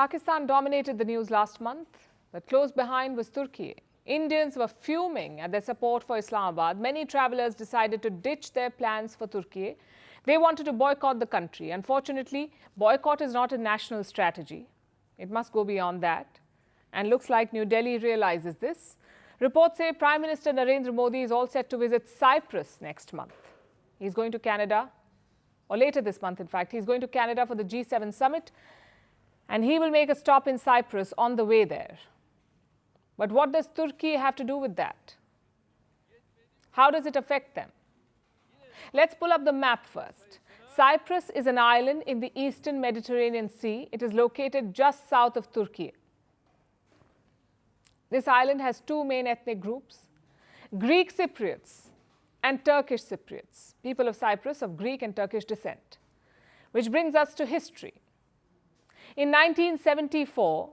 Pakistan dominated the news last month, but close behind was Turkiye. Indians were fuming at their support for Islamabad. Many travelers decided to ditch their plans for Turkiye. They wanted to boycott the country. Unfortunately, boycott is not a national strategy. It must go beyond that. And looks like New Delhi realizes this. Reports say Prime Minister Narendra Modi is all set to visit Cyprus next month. He's going to Canada, or later this month, in fact. He's going to Canada for the G7 summit, and he will make a stop in Cyprus on the way there. But what does Turkey have to do with that? How does it affect them? Let's pull up the map first. Cyprus is an island in the eastern Mediterranean Sea. It is located just south of Turkey. This island has two main ethnic groups, Greek Cypriots and Turkish Cypriots, people of Cyprus of Greek and Turkish descent. Which brings us to history. In 1974,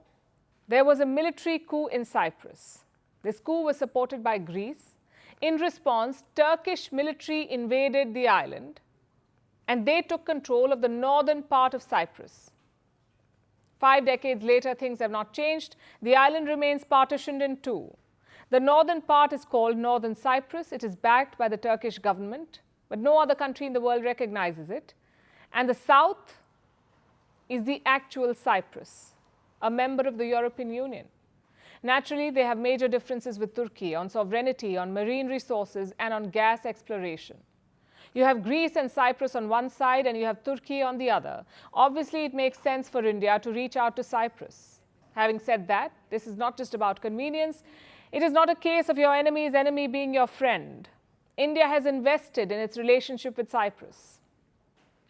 there was a military coup in Cyprus. This coup was supported by Greece. In response, Turkish military invaded the island and they took control of the northern part of Cyprus. 5 decades later, things have not changed. The island remains partitioned in two. The northern part is called Northern Cyprus. It is backed by the Turkish government, but no other country in the world recognizes it. And the south is the actual Cyprus, a member of the European Union. Naturally, they have major differences with Turkey on sovereignty, on marine resources, and on gas exploration. You have Greece and Cyprus on one side, and you have Turkey on the other. Obviously, it makes sense for India to reach out to Cyprus. Having said that, this is not just about convenience. It is not a case of your enemy's enemy being your friend. India has invested in its relationship with Cyprus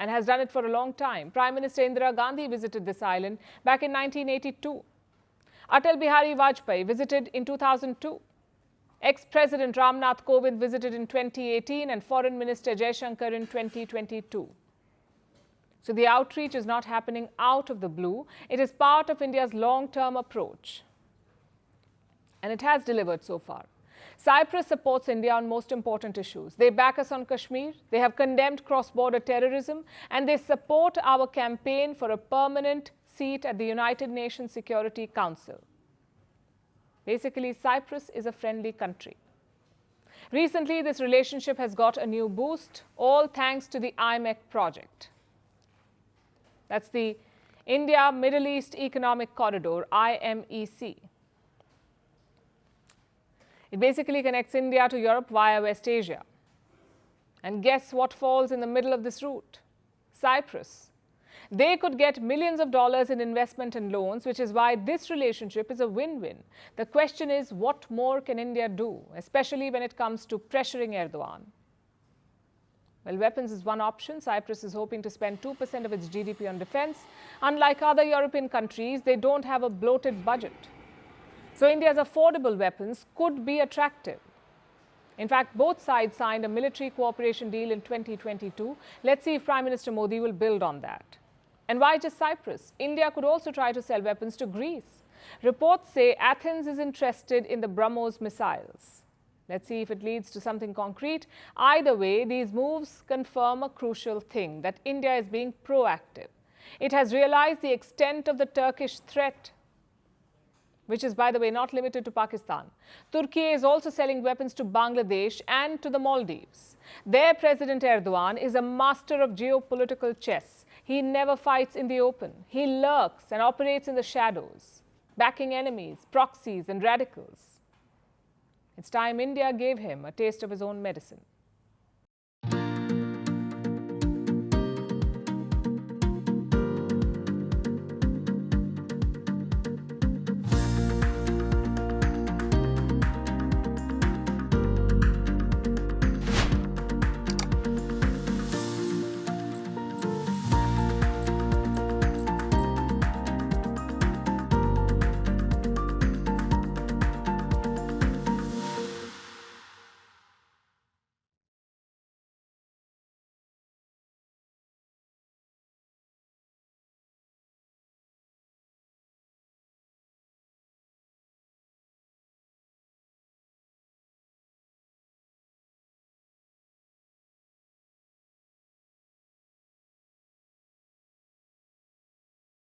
and has done it for a long time. Prime Minister Indira Gandhi visited this island back in 1982. Atal Bihari Vajpayee visited in 2002. Ex-President Ramnath Kovind visited in 2018 and Foreign Minister Jaishankar in 2022. So the outreach is not happening out of the blue. It is part of India's long-term approach. And it has delivered so far. Cyprus supports India on most important issues. They back us on Kashmir, they have condemned cross-border terrorism, and they support our campaign for a permanent seat at the United Nations Security Council. Basically, Cyprus is a friendly country. Recently, this relationship has got a new boost, all thanks to the IMEC project. That's the India Middle East Economic Corridor, IMEC. It basically connects India to Europe via West Asia. And guess what falls in the middle of this route? Cyprus. They could get millions of dollars in investment and loans, which is why this relationship is a win-win. The question is, what more can India do, especially when it comes to pressuring Erdogan? Well, weapons is one option. Cyprus is hoping to spend 2% of its GDP on defense. Unlike other European countries, they don't have a bloated budget. So India's affordable weapons could be attractive. In fact, both sides signed a military cooperation deal in 2022. Let's see if Prime Minister Modi will build on that. And why just Cyprus? India could also try to sell weapons to Greece. Reports say Athens is interested in the BrahMos missiles. Let's see if it leads to something concrete. Either way, these moves confirm a crucial thing, that India is being proactive. It has realized the extent of the Turkish threat, which is, by the way, not limited to Pakistan. Turkey is also selling weapons to Bangladesh and to the Maldives. Their President Erdogan is a master of geopolitical chess. He never fights in the open. He lurks and operates in the shadows, backing enemies, proxies, and radicals. It's time India gave him a taste of his own medicine.